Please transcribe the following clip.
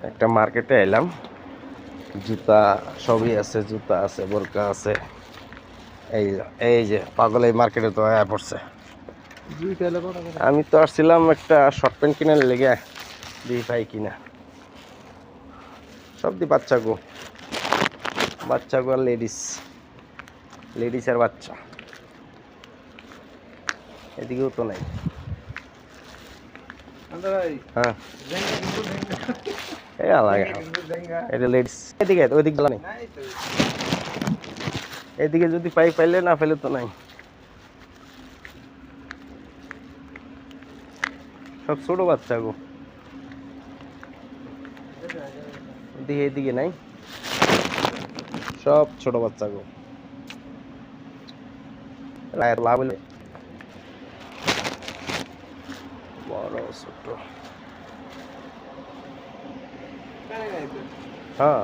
একটা মার্কেটে এলাম, জুতা সবই আছে, জুতা আছে, বোরকা আছে। এই এই যে পাগল এই মার্কেটে তো আয়া পড়ছে। আমি তো আসছিলাম একটা শর্ট প্যান্ট কিনার লেগে, দিই ভাই কিনা। সব দি বাচ্চা গো আর লেডিস আর বাচ্চা। এদিকেও তো নাই। হ্যাঁ এটা লেডিস। এদিকে ওইদিকে নেই, এদিকে যদি পাইলে না পেলে তো নাই। সব ছোট বাচ্চা গো, এদিকে নাই, সব ছোট বাচ্চা গো। লাভ হলে বড় ছোট। হ্যাঁ